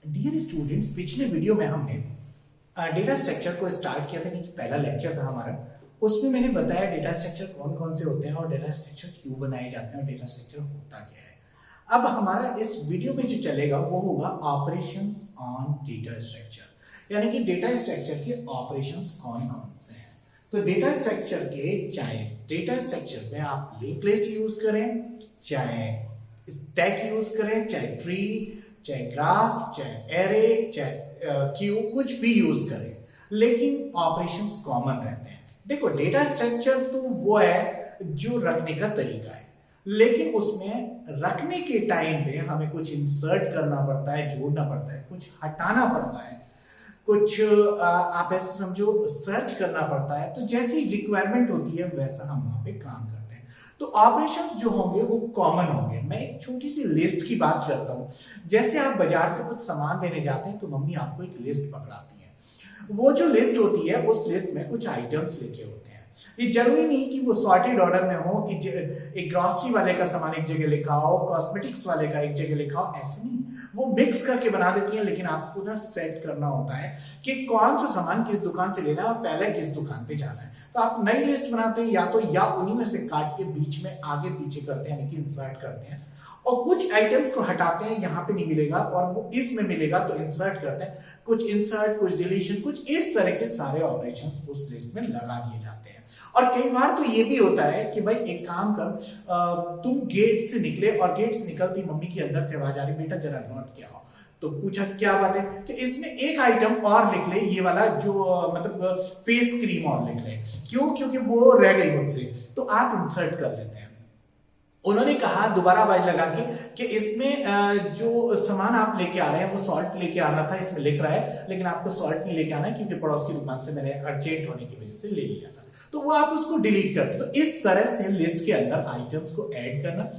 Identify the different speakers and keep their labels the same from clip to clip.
Speaker 1: Dear students, पिछले video में हमने डेटा स्ट्रक्चर को स्टार्ट किया था, कि पहला लेक्चर था हमारा। उसमें मैंने बताया डेटा स्ट्रक्चर कौन कौन से होते हैं और डेटा स्ट्रक्चर क्यों बनाए जाते हैं और डेटा स्ट्रक्चर होता क्या है। अब हमारा इस वीडियो में जो चलेगा वो होगा ऑपरेशंस ऑन डेटा स्ट्रक्चर, यानी कि डेटा स्ट्रक्चर के ऑपरेशंस कौन कौन से हैं। तो डेटा स्ट्रक्चर के चाहे डेटा स्ट्रक्चर में आप लिंक लिस्ट यूज करें, चाहे स्टैक यूज करें, चाहे ट्री, चाहे ग्राफ, चाहे एरे, चाहे क्यू, कुछ भी यूज करें, लेकिन ऑपरेशंस कॉमन रहते हैं। देखो, डेटा स्ट्रक्चर तो वो है जो रखने का तरीका है, लेकिन उसमें रखने के टाइम पे हमें कुछ इंसर्ट करना पड़ता है, जोड़ना पड़ता है, कुछ हटाना पड़ता है, कुछ आप ऐसे समझो सर्च करना पड़ता है। तो जैसी रिक्वायरमेंट होती है वैसा हम वहां पे काम करते हैं। तो ऑपरेशंस जो होंगे वो कॉमन होंगे। मैं एक छोटी सी लिस्ट की बात करता हूं। जैसे आप बाजार से कुछ सामान लेने जाते हैं तो मम्मी आपको एक लिस्ट पकड़ाती है। वो जो लिस्ट होती है उस लिस्ट में कुछ आइटम्स लिखे होते हैं। ये जरूरी नहीं कि वो सॉर्टेड ऑर्डर में हो, कि एक ग्रोसरी वाले का सामान एक जगह लिखा हो, कॉस्मेटिक्स वाले का एक जगह लिखा हो, ऐसे नहीं। वो मिक्स करके बना देती है, लेकिन आपको ना सेट करना होता है कि कौन सा सामान किस दुकान से लेना है और पहले किस दुकान पे जाना है। तो आप नई लिस्ट बनाते हैं या उन्हीं में से काट के बीच में आगे पीछे करते हैं, यानी कि इंसर्ट करते हैं, और कुछ आइटम्स को हटाते हैं, यहाँ पे नहीं मिलेगा और वो इसमें मिलेगा तो इंसर्ट करते हैं। कुछ इंसर्ट, कुछ डिलीशन, कुछ इस तरह के सारे ऑपरेशंस उस लिस्ट में लगा दिए जाते हैं। और कई बार तो ये भी होता है कि भाई एक काम कर, तुम गेट से निकले और गेट से निकलती मम्मी की अंदर से आवाज आ रही, बेटा जरा लौट के आओ। तो पूछा क्या बात है, कि इसमें एक आइटम और लिख ले, ये वाला जो मतलब फेस क्रीम और लिख ले। क्यों? क्योंकि वो रह गई मुझसे। तो आप इंसर्ट कर लेते हैं। उन्होंने कहा दोबारा आवाज लगा के कि इसमें जो सामान आप लेके आ रहे हैं वो सॉल्ट लेके आना था, इसमें लिख रहा है, लेकिन आपको सॉल्ट नहीं लेके आना है क्योंकि पड़ोस की दुकान से मैंने अर्जेंट होने की वजह से ले लिया था। तो वो आप उसको डिलीट करते। तो इस तरह से लिस्ट के अंदर आइटम्स को ऐड करना,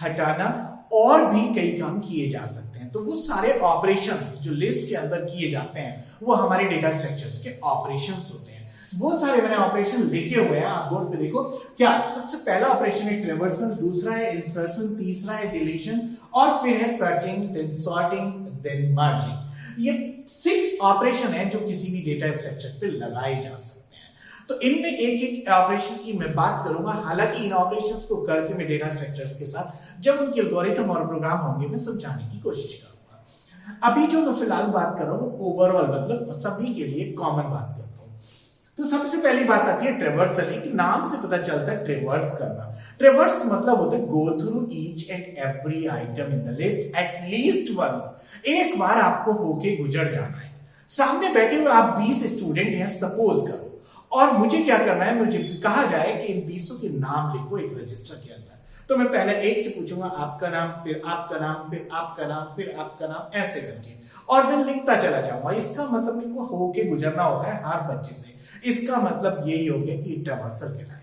Speaker 1: हटाना और भी कई काम किए जा सकते हैं। तो वो सारे ऑपरेशंस जो लिस्ट के अंदर किए जाते हैं वो हमारे डेटा स्ट्रक्चर्स के ऑपरेशंस होते हैं। वो सारे मैंने ऑपरेशन लिखे हुए हैं, आप बोर्ड पे देखो। क्या सबसे पहला ऑपरेशन है ट्रैवर्सल, दूसरा है इंसर्शन, तीसरा है डिलीशन और फिर है searching, then sorting, then merging. ये 6 ऑपरेशन है जो किसी भी डेटा स्ट्रक्चर पे लगाए जा सकते हैं। तो इनमें एक एक ऑपरेशन की मैं बात करूंगा। हालांकि इन ऑपरेशंस को करके मैं डेटा स्ट्रक्चर्स के साथ जब उनके एल्गोरिथम और प्रोग्राम होंगे मैं समझाने की कोशिश करूंगा। अभी जो मैं फिलहाल बात कर रहा हूं वो ओवरऑल मतलब सभी के लिए कॉमन बात करता हूं। तो सबसे पहली बात आती है ट्रैवर्सल की। नाम से पता चलता है ट्रैवर्स करना। ट्रैवर्स मतलब होता है go through each and every item in the list at least once. एक बार आपको होके गुजर जाना है। सामने बैठे हुए आप 20 स्टूडेंट हैं सपोज करो, और मुझे क्या करना है, मुझे कहा जाए कि इन 20 के नाम लिखो एक रजिस्टर के अंदर। तो मैं पहले एक से पूछूंगा आपका नाम, फिर आपका नाम, फिर आपका नाम, फिर आपका नाम, ऐसे करके, और मैं लिखता चला जाऊंगा। इसका मतलब मेरे को होके गुजरना होता है हर बच्चे से। इसका मतलब यही हो गया कि ट्रैवर्सल कहलाएगा।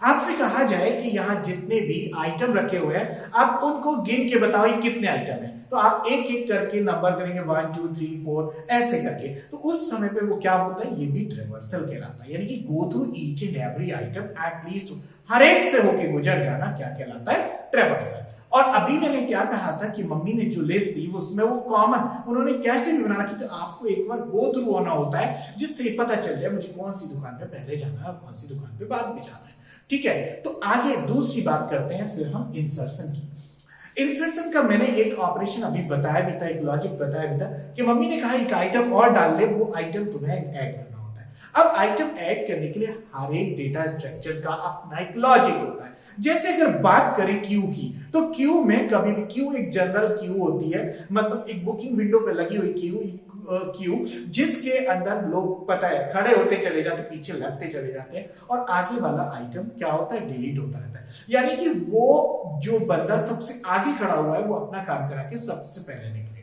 Speaker 1: आपसे कहा जाए कि यहां जितने भी आइटम रखे हुए हैं आप उनको गिन के बताओ ये कितने आइटम है, तो आप एक एक करके नंबर करेंगे 1 2 3 4 ऐसे करके। तो उस समय पे वो क्या होता है, ये भी ट्रैवर्सल कहलाता है, यानी कि go through each and every item at least, हर एक से होके गुजर जाना क्या कहलाता है, ट्रैवर्सल। और अभी मैंने क्या कहा था कि मम्मी ने जो लिस्ट दी उसमें वो कॉमन उन्होंने कैसे भी बना रखी। तो आपको एक बार गो थ्रू होना होता है जिससे पता चल जाए मुझे कौन सी दुकान पे पहले जाना है और कौन सी दुकान पे बाद में जाना है। ठीक है, तो आगे दूसरी बात करते हैं फिर हम इंसर्शन की। इंसर्शन का मैंने एक ऑपरेशन अभी बताया भी था, एक लॉजिक बताया भी था कि मम्मी ने कहा एक आइटम और डाल ले, वो आइटम तुम्हें ऐड करना होता है। अब आइटम ऐड करने के लिए हर एक डेटा स्ट्रक्चर का अपना एक लॉजिक होता है। जैसे अगर बात करें क्यू की, तो क्यू में कभी भी क्यू एक जनरल क्यू होती है, मतलब एक बुकिंग विंडो पे लगी हुई क्यू जिसके अंदर लोग पता है खड़े होते चले जाते, पीछे लगते चले जाते हैं, और आगे वाला आइटम क्या होता है, डिलीट होता रहता है। यानी कि वो जो बंदा सबसे आगे खड़ा हुआ है वो अपना काम करा के सबसे पहले निकलेगा,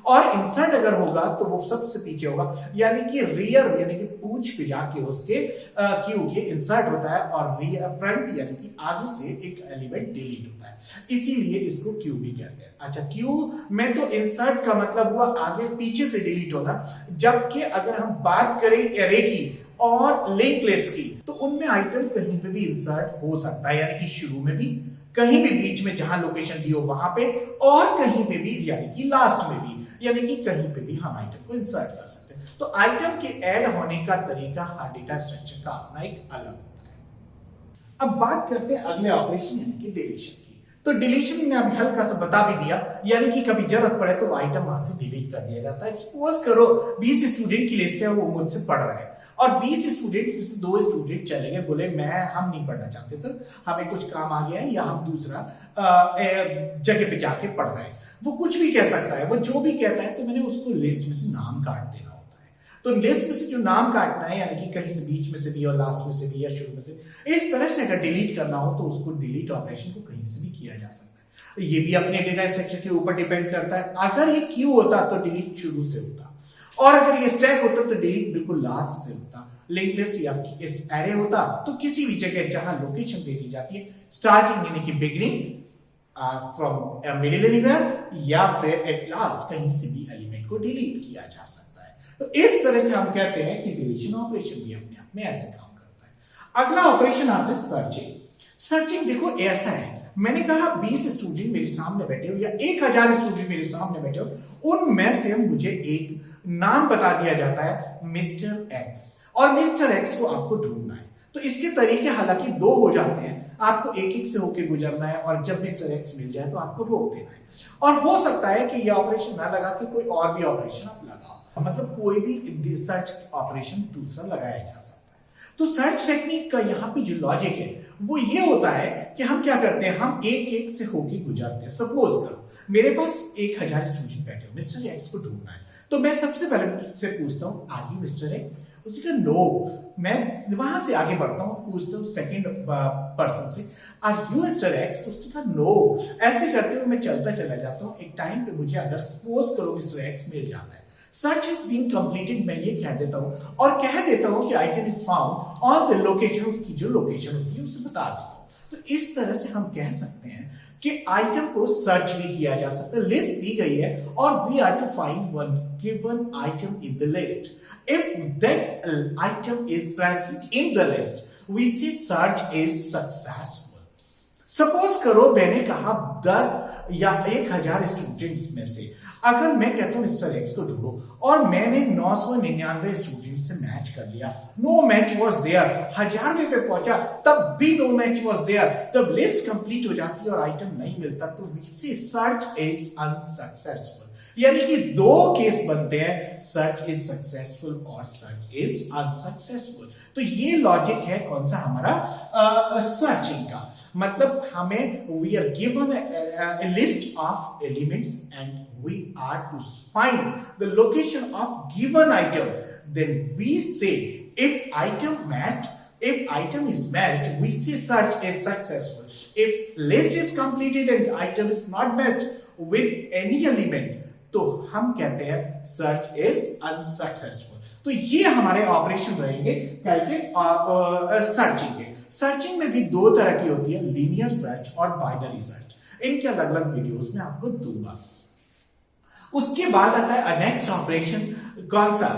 Speaker 1: और इंसर्ट अगर होगा तो वो सबसे पीछे होगा, यानी कि रियर यानी कि पूंछ पे जाके उसके क्यू के इंसर्ट होता है, और रियर फ्रंट यानी कि आगे से एक एलिमेंट डिलीट होता है। इसीलिए इसको क्यू भी कहते हैं। अच्छा, क्यू में तो इंसर्ट का मतलब हुआ आगे पीछे से डिलीट होना, जबकि अगर हम बात करें एरे की और लिंक लिस्ट की तो उनमें आइटम कहीं पे भी इंसर्ट हो सकता है, यानी कि शुरू में भी कहीं भी बीच में जहां लोकेशन दी हो वहां पे, और कहीं पे भी यानी कि लास्ट में भी, यानी कि कहीं पे भी हम आइटम को इंसर्ट कर सकते हैं। तो आइटम के ऐड होने का तरीका हर डेटा स्ट्रक्चर का अपना एक अलग होता है। अब बात करते हैं अगले ऑपरेशन यानी कि डिलीशन की। तो डिलीशन में अभी हल्का सा बता भी दिया, यानी कि कभी जरूरत पड़े तो आइटम वहां से डिलीट कर दिया जाता है। सपोज करो 20 स्टूडेंट की लिस्ट है, वो मुझसे पढ़ रहे हैं और 20 स्टूडेंट में से 2 स्टूडेंट चले गए, बोले हम नहीं पढ़ना चाहते सर, हमें कुछ काम आ गया है या हम दूसरा जगह पे जाके पढ़ रहे हैं। वो कुछ भी कह सकता है, वो जो भी कहता है, तो मैंने उसको लिस्ट में से नाम काट देना होता है। तो लिस्ट में से जो नाम काटना है, यानी कि कहीं से बीच में से भी और लास्ट में से भी या शुरू में से, इस तरह से अगर डिलीट करना हो तो उसको डिलीट ऑपरेशन को कहीं से भी किया जा सकता है। ये भी अपने डेटा स्ट्रक्चर के ऊपर डिपेंड करता है। अगर ये क्यू होता तो डिलीट शुरू से होता, और अगर ये स्टैक होता तो डिलीट बिल्कुल लास्ट से होता। लिंक लिस्ट या इस एरे होता तो किसी भी जगह जहां लोकेशन दे दी जाती है, स्टार्टिंग यानी कि बिगिनिंग, फ्रॉम मिडिल एनीवेयर, या फिर एट लास्ट कहीं से भी एलिमेंट को डिलीट किया जा सकता है। तो इस तरह से हम कहते हैं कि डिलीशन ऑपरेशन भी अपने आप में ऐसे काम करता है। अगला ऑपरेशन आता है सर्चिंग। सर्चिंग देखो ऐसा है, मैंने कहा 20 स्टूडेंट मेरे सामने बैठे हो या 1000 स्टूडेंट मेरे सामने बैठे हो, उनमें से मुझे एक नाम बता दिया जाता है मिस्टर एक्स, और मिस्टर एक्स को आपको ढूंढना है। तो इसके तरीके हालांकि 2 हो जाते हैं, आपको एक एक से होके गुजरना है, और जब मिस्टर एक्स मिल जाए तो आपको रोक देना है। और हो सकता है कि यह ऑपरेशन ना लगा के कोई और भी ऑपरेशन आप लगाओ, मतलब कोई भी सर्च ऑपरेशन दूसरा लगाया जा सकता है। तो सर्च टेक्निक का यहाँ पे जो लॉजिक है वो ये होता है कि हम क्या करते हैं, हम एक एक से होके गुजरते हैं। सपोज करो मेरे पास 1000 स्टूडेंट बैठे हो, मिस्टर एक्स को ढूंढना है, तो मैं सबसे पहले उससे पूछता हूँ आर यू मिस्टर एक्स, उसने कहा नो। मैं वहां से आगे बढ़ता हूँ, पूछता हूँ सेकंड पर्सन से आर यू मिस्टर एक्स, तो उसने कहा नो। ऐसे करते हुए मैं चलता चला जाता हूँ। एक टाइम पे मुझे अगर सपोज करो मिस्टर एक्स मिल जाता है, सर्च इज बीइंग कंप्लीटेड, मैं ये कह देता हूँ और कह देता हूँ कि item is found on the location, उसकी जो लोकेशन होती है उसे बता देता हूँ। तो इस तरह से हम कह सकते हैं कि आइटम को सर्च भी किया जा सकता है। लिस्ट दी गई है और we are to find one given item in the list. If that item is present in the list, we say search is successful. Suppose करो मैंने कहा 10 या 1000 स्टूडेंट्स में से अगर मैं कहता हूं मिस्टर एक्स को ढूंढो, और मैंने 999 स्टूडेंट से मैच कर लिया, नो मैच वॉज देयर, 1000वें पे पहुंचा तब भी नो मैच वॉज देयर, तब लिस्ट कंप्लीट हो जाती है और आइटम नहीं मिलता, तो वी से सर्च इज अनसक्सेसफुल। यानी कि 2 केस बनते हैं, सर्च इज सक्सेसफुल और सर्च इज अनसक्सेसफुल। तो ये लॉजिक है कौन सा हमारा सर्चिंग का। मतलब हमें we are given a list of elements and we are to find the location of given item, then we say if item is matched, we say search is successful. If list is completed and item is not matched with any element, तो हम कहते हैं search is unsuccessful. तो ये हमारे operation रहेंगे searching के। Searching में भी 2 तरह की होती है, लीनियर सर्च और बाइनरी सर्च। इनके अलग अलग वीडियोस में आपको दूंगा। उसके बाद आता है नेक्स्ट ऑपरेशन, कौन सा,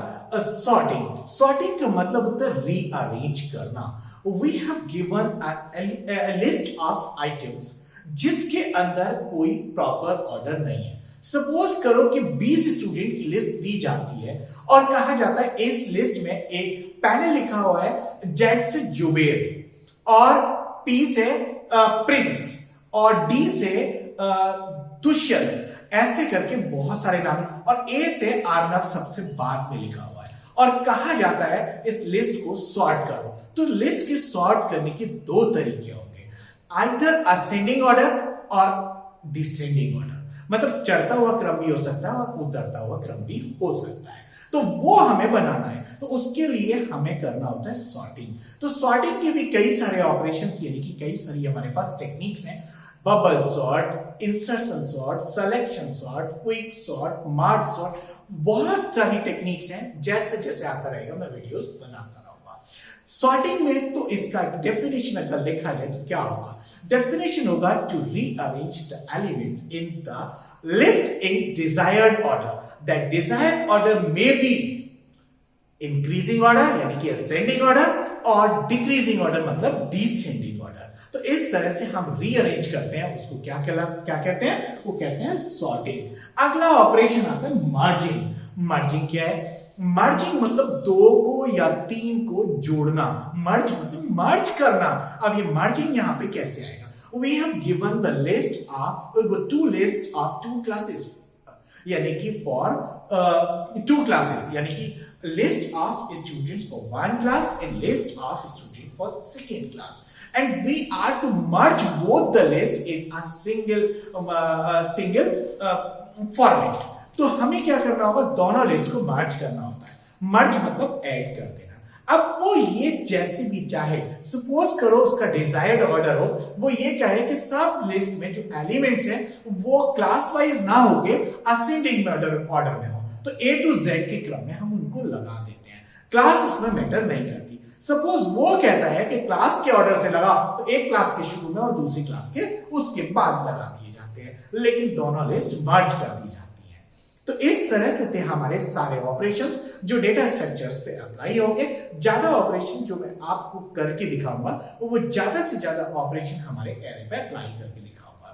Speaker 1: सॉर्टिंग। सॉर्टिंग का मतलब होता है रीअरेंज करना। We have given a list of items जिसके अंदर कोई प्रॉपर ऑर्डर नहीं है। सपोज करो कि 20 स्टूडेंट की लिस्ट दी जाती है और कहा जाता है इस लिस्ट में एक पहले लिखा हुआ है जेड से जुबेर, और पी से प्रिंस, और डी से दुष्यंत, ऐसे करके बहुत सारे नाम, और ए से अर्नब सबसे बाद में लिखा हुआ है, और कहा जाता है इस लिस्ट को सॉर्ट करो। तो लिस्ट की सॉर्ट करने के 2 तरीके होंगे, आइदर असेंडिंग ऑर्डर और डिसेंडिंग ऑर्डर। मतलब चढ़ता हुआ क्रम भी हो सकता है और उतरता हुआ क्रम भी हो सकता है। तो वो हमें बनाना है, तो उसके लिए हमें करना होता है सॉर्टिंग। तो सॉर्टिंग के भी कई सारे ऑपरेशंस यानी कि कई सारी हमारे पास टेक्निक्स हैं, bubble sort, insertion sort, selection sort, quick sort, merge sort, बहुत सारी टेक्निक्स हैं। जैसे जैसे आता रहेगा मैं वीडियोस बनाता रहूंगा। सॉर्टिंग में तो इसका डेफिनेशन अगर लिखा जाए तो क्या होगा, डेफिनेशन होगा to rearrange the elements in the list in desired order. That desired order may be increasing order यानी कि असेंडिंग ऑर्डर, और डिक्रीजिंग ऑर्डर मतलब डिसेंडिंग ऑर्डर। तो इस तरह से हम रीअरेंज करते हैं, उसको क्या कहते हैं, वो कहते हैं सॉर्टिंग। अगला ऑपरेशन आता है मर्जिंग। मर्जिंग क्या है? मर्जिंग मतलब दो को या तीन को जोड़ना। मर्ज मतलब मर्ज करना। अब ये मर्जिंग यहां पे कैसे आएगा? We have given the list of two lists of two classes, यानी कि for two classes, यानी कि list of students for one class and list of students for second class, and we are to merge both the list in a single format. तो हमें क्या करना होगा? दोनों लिस्ट को मर्ज करना होता है। मर्ज मतलब ऐड कर देना। अब वो ये जैसे भी चाहे, सपोज करो उसका डिजायर्ड ऑर्डर हो, वो ये कहे कि सब लिस्ट में जो एलिमेंट्स हैं वो क्लास वाइज ना होके असेंडिंग ऑर्डर में हो, तो A to Z के क्रम में हम उनको लगा देते हैं। क्लास उसमें मैटर नहीं करती। सपोज वो कहता है कि क्लास के ऑर्डर से लगा, तो एक क्लास के शुरू में और दूसरी क्लास के उसके बाद लगा दिए जाते हैं, लेकिन दोनों लिस्ट मर्ज कर दी जाती है। तो इस तरह से थे हमारे सारे ऑपरेशंस जो डेटा स्ट्रक्चर्स पे अप्लाई होंगे। ज्यादा ऑपरेशन जो मैं आपको करके दिखाऊंगा वो ज्यादा से ज्यादा ऑपरेशन हमारे एरे पे अप्लाई करके दिखाऊंगा।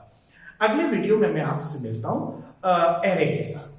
Speaker 1: अगले वीडियो में मैं आपसे मिलता हूं एरे के साथ।